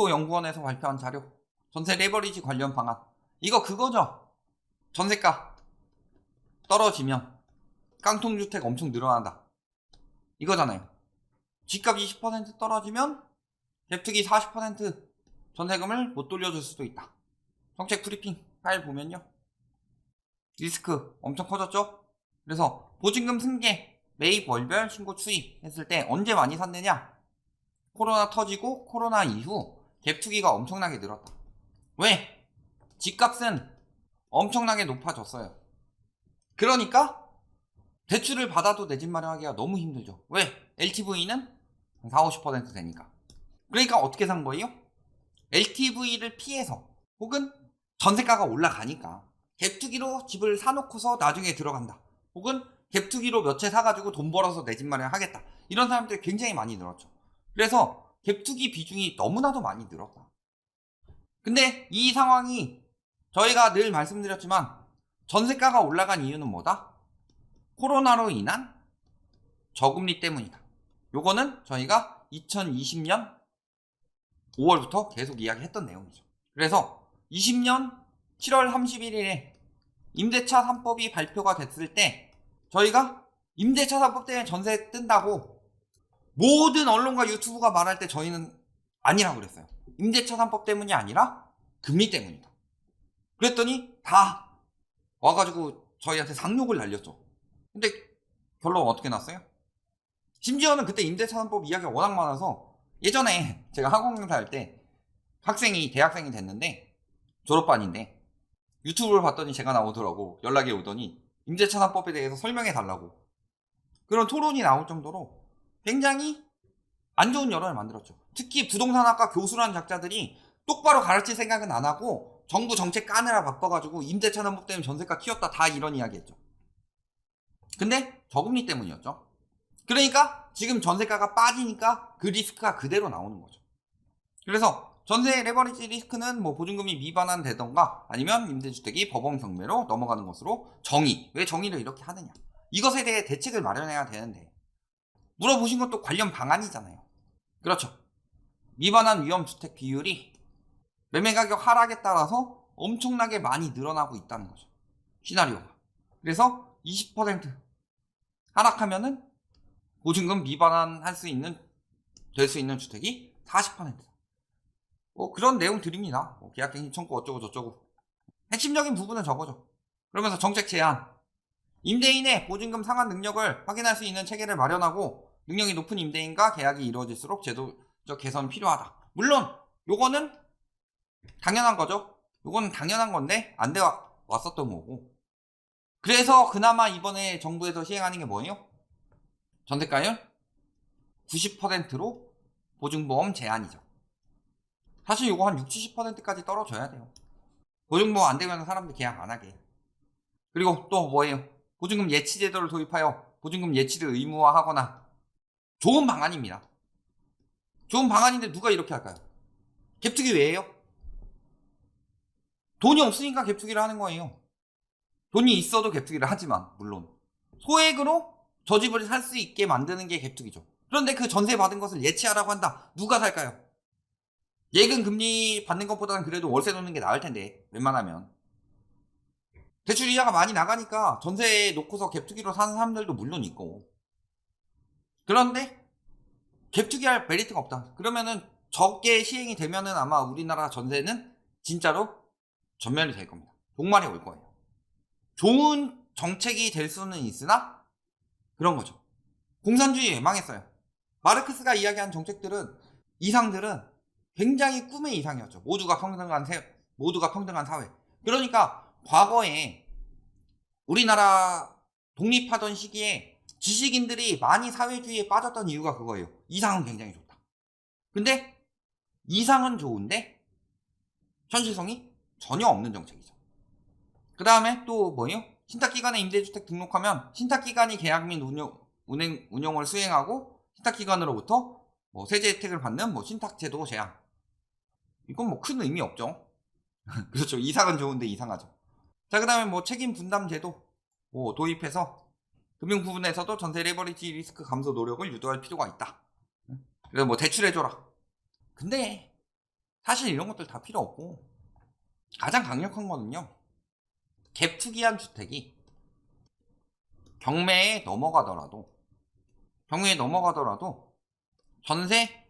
국토연구원에서 발표한 자료, 전세 레버리지 관련 방안. 이거 그거죠. 전세가 떨어지면 깡통주택 엄청 늘어난다. 이거잖아요. 집값 20% 떨어지면 갭투기 40% 전세금을 못 돌려줄 수도 있다. 정책 브리핑 파일 보면요. 리스크 엄청 커졌죠? 그래서 보증금 승계, 매입 월별 신고 추이 했을 때 언제 많이 샀느냐? 코로나 터지고 코로나 이후 갭투기가 엄청나게 늘었다. 왜? 집값은 엄청나게 높아졌어요. 그러니까 대출을 받아도 내 집 마련하기가 너무 힘들죠. 왜? LTV는 40-50% 되니까. 그러니까 어떻게 산 거예요? LTV를 피해서 혹은 전세가가 올라가니까 갭투기로 집을 사놓고서 나중에 들어간다. 혹은 갭투기로 몇 채 사가지고 돈 벌어서 내 집 마련하겠다. 이런 사람들이 굉장히 많이 늘었죠. 그래서 갭투기 비중이 너무나도 많이 늘었다. 근데 이 상황이 저희가 늘 말씀드렸지만 전세가가 올라간 이유는 뭐다? 코로나로 인한 저금리 때문이다. 요거는 저희가 2020년 5월부터 계속 이야기했던 내용이죠. 그래서 20년 7월 31일에 임대차 3법이 발표가 됐을 때 저희가 임대차 3법 때문에 전세 뜬다고 모든 언론과 유튜브가 말할 때 저희는 아니라고 그랬어요. 임대차 3법 때문이 아니라 금리 때문이다. 그랬더니 다 와가지고 저희한테 상욕을 날렸죠. 근데 결론 어떻게 났어요? 심지어는 그때 임대차 3법 이야기가 워낙 많아서 예전에 제가 학원 강사 할 때 대학생이 됐는데 졸업반인데 유튜브를 봤더니 제가 나오더라고. 연락이 오더니 임대차 3법에 대해서 설명해 달라고. 그런 토론이 나올 정도로 굉장히 안 좋은 여론을 만들었죠. 특히 부동산학과 교수라는 작자들이 똑바로 가르칠 생각은 안 하고 정부 정책 까느라 바빠가지고 임대차 3법 때문에 전세가 튀었다 다 이런 이야기 했죠. 근데 저금리 때문이었죠. 그러니까 지금 전세가가 빠지니까 그 리스크가 그대로 나오는 거죠. 그래서 전세 레버리지 리스크는 뭐 보증금이 미반환되던가 아니면 임대주택이 법원 경매로 넘어가는 것으로 정의. 왜 정의를 이렇게 하느냐. 이것에 대해 대책을 마련해야 되는데 물어보신 것도 관련 방안이잖아요. 그렇죠. 미반환 위험주택 비율이 매매가격 하락에 따라서 엄청나게 많이 늘어나고 있다는 거죠. 시나리오가. 그래서 20% 하락하면은 보증금 미반환할 수 있는 될 수 있는 주택이 40%. 뭐 그런 내용 드립니다. 뭐 계약갱신 청구 어쩌고 저쩌고. 핵심적인 부분은 저거죠. 그러면서 정책 제안. 임대인의 보증금 상환 능력을 확인할 수 있는 체계를 마련하고 능력이 높은 임대인과 계약이 이루어질수록 제도적 개선이 필요하다. 물론 요거는 당연한 거죠. 요거는 당연한 건데 안 돼 왔었던 거고. 그래서 그나마 이번에 정부에서 시행하는 게 뭐예요? 전세가율 90%로 보증보험 제한이죠. 사실 요거 한 60-70%까지 떨어져야 돼요. 보증보험 안 되면 사람들 계약 안 하게. 그리고 또 뭐예요? 보증금 예치 제도를 도입하여 보증금 예치를 의무화하거나. 좋은 방안입니다. 좋은 방안인데 누가 이렇게 할까요? 갭투기 왜 해요? 돈이 없으니까 갭투기를 하는 거예요. 돈이 있어도 갭투기를 하지만 물론 소액으로 저 집을 살 수 있게 만드는 게 갭투기죠. 그런데 그 전세 받은 것을 예치하라고 한다. 누가 살까요? 예금 금리 받는 것보다는 그래도 월세 놓는 게 나을 텐데 웬만하면. 대출 이자가 많이 나가니까 전세에 놓고서 갭투기로 사는 사람들도 물론 있고. 그런데 갭투기 할 메리트가 없다. 그러면은 적게 시행이 되면은 아마 우리나라 전세는 진짜로 전멸이 될 겁니다. 종말이 올 거예요. 좋은 정책이 될 수는 있으나 그런 거죠. 공산주의 망했어요. 마르크스가 이야기한 정책들은 이상들은 굉장히 꿈의 이상이었죠. 모두가 평등한 사회. 그러니까 과거에 우리나라 독립하던 시기에 지식인들이 많이 사회주의에 빠졌던 이유가 그거예요. 이상은 굉장히 좋다. 근데 이상은 좋은데 현실성이 전혀 없는 정책이죠. 그 다음에 또 뭐예요? 신탁기관에 임대주택 등록하면 신탁기관이 계약 및 운영을 수행하고 신탁기관으로부터 뭐 세제 혜택을 받는 뭐 신탁제도 제한. 이건 뭐 큰 의미 없죠. 그렇죠. 이상은 좋은데 이상하죠. 자, 그 다음에 뭐 책임 분담 제도 뭐 도입해서 금융 부분에서도 전세 레버리지 리스크 감소 노력을 유도할 필요가 있다. 그래서 뭐 대출해줘라. 근데 사실 이런 것들 다 필요 없고 가장 강력한 거는요. 갭 투기한 주택이 경매에 넘어가더라도 전세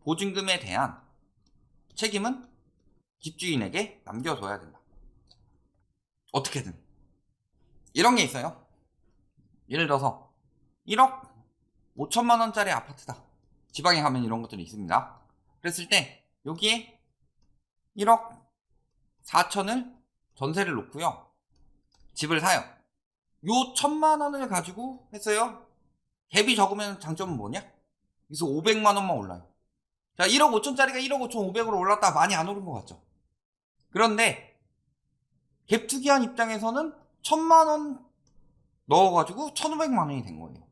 보증금에 대한 책임은 집주인에게 남겨줘야 된다. 어떻게든. 이런 게 있어요. 예를 들어서 1억 5천만 원짜리 아파트다. 지방에 가면 이런 것들이 있습니다. 그랬을 때 여기에 1억 4천을 전세를 놓고요. 집을 사요. 요 1천만 원을 가지고 했어요. 갭이 적으면 장점은 뭐냐? 그래서 500만 원만 올라요. 자, 1억 5천짜리가 1억 5천 5백으로 올랐다. 많이 안 오른 것 같죠? 그런데 갭 투기한 입장에서는 1천만 원 넣어가지고 1,500만 원이 된 거예요.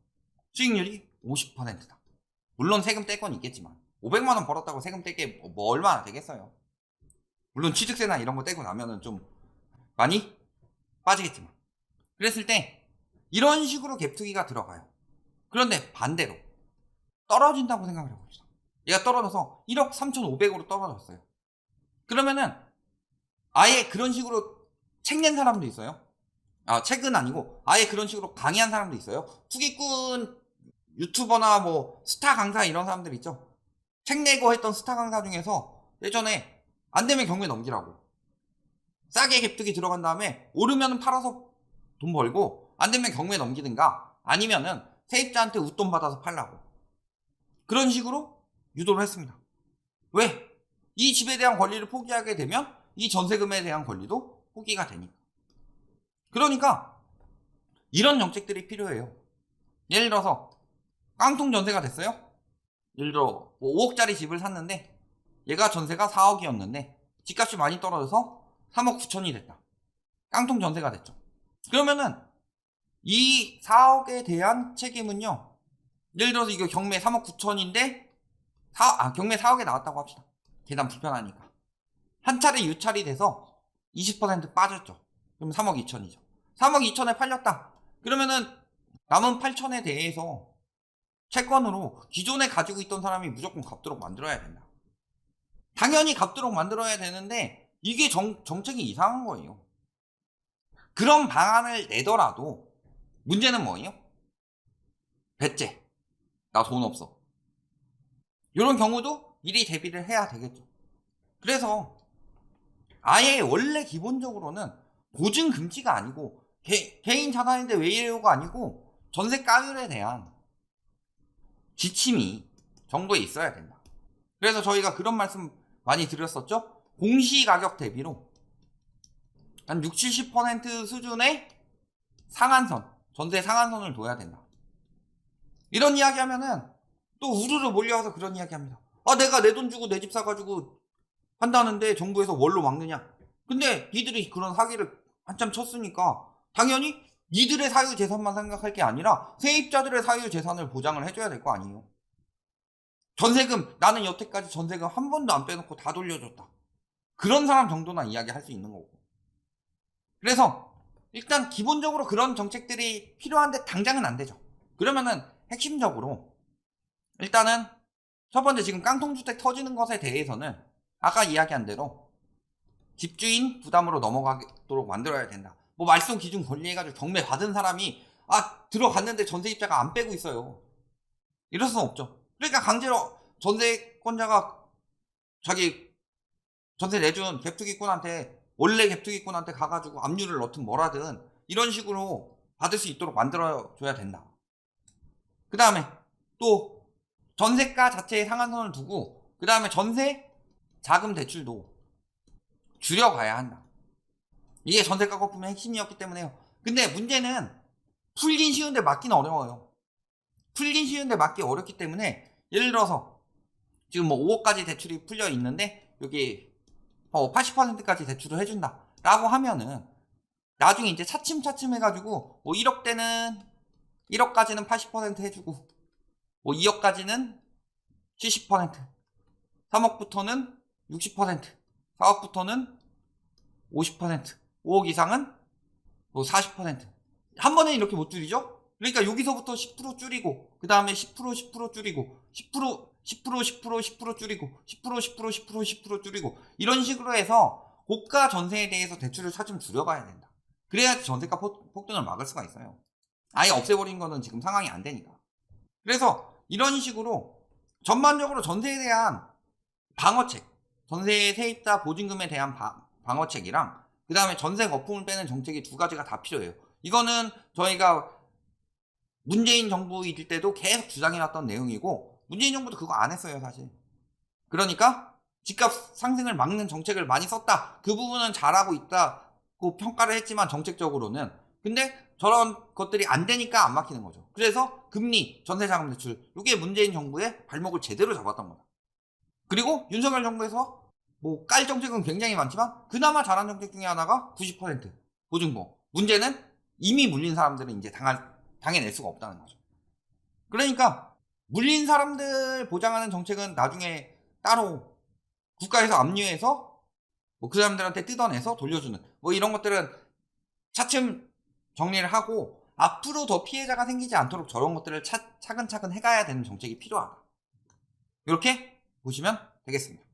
수익률이 50%다. 물론 세금 뗄 건 있겠지만 500만 원 벌었다고 세금 뗄 게 뭐 얼마나 되겠어요. 물론 취득세나 이런 거 떼고 나면은 좀 많이 빠지겠지만. 그랬을 때 이런 식으로 갭 투기가 들어가요. 그런데 반대로 떨어진다고 생각을 해봅시다. 얘가 떨어져서 1억 3,500으로 떨어졌어요. 그러면은 아예 그런 식으로 책 낸 사람도 있어요. 책은 아니고 아예 그런 식으로 강의한 사람도 있어요. 투기꾼 유튜버나 뭐 스타 강사 이런 사람들 있죠. 책 내고 했던 스타 강사 중에서 예전에 안 되면 경매 넘기라고 싸게 갭투기 들어간 다음에 오르면 팔아서 돈 벌고 안 되면 경매 넘기든가 아니면은 세입자한테 웃돈 받아서 팔라고 그런 식으로 유도를 했습니다. 왜? 이 집에 대한 권리를 포기하게 되면 이 전세금에 대한 권리도 포기가 되니까. 그러니까 이런 정책들이 필요해요. 예를 들어서 깡통 전세가 됐어요. 예를 들어 5억짜리 집을 샀는데 얘가 전세가 4억이었는데 집값이 많이 떨어져서 3억 9천이 됐다. 깡통 전세가 됐죠. 그러면은 이 4억에 대한 책임은요. 예를 들어서 이거 경매 3억 9천인데 경매 4억에 나왔다고 합시다. 계산 불편하니까. 한 차례 유찰이 돼서 20% 빠졌죠. 그럼 3억 2천이죠. 3억 2천에 팔렸다. 그러면은 남은 8천에 대해서 채권으로 기존에 가지고 있던 사람이 무조건 갚도록 만들어야 된다. 당연히 갚도록 만들어야 되는데 이게 정책이 이상한 거예요. 그런 방안을 내더라도 문제는 뭐예요? 배째. 나 돈 없어. 이런 경우도 미리 대비를 해야 되겠죠. 그래서 아예 원래 기본적으로는 보증 금지가 아니고 개인 자산인데 왜 이래요가 아니고 전세가율에 대한 지침이 정부에 있어야 된다. 그래서 저희가 그런 말씀 많이 드렸었죠. 공시가격 대비로 한 60, 70% 수준의 상한선, 전세 상한선을 둬야 된다. 이런 이야기 하면은 또 우르르 몰려와서 그런 이야기 합니다. 내가 내 돈 주고 내 집 사가지고 한다는데 정부에서 뭘로 막느냐. 근데 니들이 그런 사기를 한참 쳤으니까 당연히 니들의 사유재산만 생각할 게 아니라 세입자들의 사유재산을 보장을 해줘야 될 거 아니에요. 전세금, 나는 여태까지 전세금 한 번도 안 빼놓고 다 돌려줬다. 그런 사람 정도나 이야기할 수 있는 거고. 그래서 일단 기본적으로 그런 정책들이 필요한데 당장은 안 되죠. 그러면은 핵심적으로 일단은 첫 번째 지금 깡통주택 터지는 것에 대해서는 아까 이야기한 대로 집주인 부담으로 넘어가도록 만들어야 된다. 뭐 말소 기준 권리해가지고 경매 받은 사람이 들어갔는데 전세입자가 안 빼고 있어요. 이럴 수는 없죠. 그러니까 강제로 전세권자가 자기 전세 내준 갭투기꾼한테 원래 갭투기꾼한테 가가지고 압류를 넣든 뭐라든 이런 식으로 받을 수 있도록 만들어줘야 된다. 그 다음에 또 전세가 자체의 상한선을 두고 그 다음에 전세 자금 대출도 줄여가야 한다. 이게 전세가 거품의 핵심이었기 때문에요. 근데 문제는 풀긴 쉬운데 맞기는 어려워요. 풀긴 쉬운데 맞기 어렵기 때문에 예를 들어서 지금 뭐 5억까지 대출이 풀려 있는데 여기 80%까지 대출을 해준다 라고 하면은 나중에 이제 차츰차츰 해가지고 뭐 1억대는 1억까지는 80% 해주고 뭐 2억까지는 70%, 3억부터는 60%, 4억부터는 50%, 5억 이상은 뭐 40%. 한 번에 이렇게 못 줄이죠? 그러니까 여기서부터 10% 줄이고 그 다음에 10% 줄이고 10% 10% 줄이고 10% 줄이고 이런 식으로 해서 고가 전세에 대해서 대출을 차츰 줄여가야 된다. 그래야 전세가 폭등을 막을 수가 있어요. 아예 없애버린 거는 지금 상황이 안 되니까. 그래서 이런 식으로 전반적으로 전세에 대한 방어책, 전세 세입자 보증금에 대한 방어책이랑 그 다음에 전세 거품을 빼는 정책이 두 가지가 다 필요해요. 이거는 저희가 문재인 정부일 때도 계속 주장해왔던 내용이고 문재인 정부도 그거 안 했어요 사실. 그러니까 집값 상승을 막는 정책을 많이 썼다. 그 부분은 잘하고 있다고 평가를 했지만 정책적으로는. 근데 저런 것들이 안 되니까 안 막히는 거죠. 그래서 금리, 전세자금 대출 이게 문재인 정부의 발목을 제대로 잡았던 거다. 그리고 윤석열 정부에서 뭐 깔 정책은 굉장히 많지만 그나마 잘한 정책 중에 하나가 90% 보증보험. 문제는 이미 물린 사람들은 이제 당해낼 수가 없다는 거죠. 그러니까 물린 사람들 보장하는 정책은 나중에 따로 국가에서 압류해서 뭐 그 사람들한테 뜯어내서 돌려주는 뭐 이런 것들은 차츰 정리를 하고 앞으로 더 피해자가 생기지 않도록 저런 것들을 차근차근 해가야 되는 정책이 필요하다. 이렇게 보시면 되겠습니다.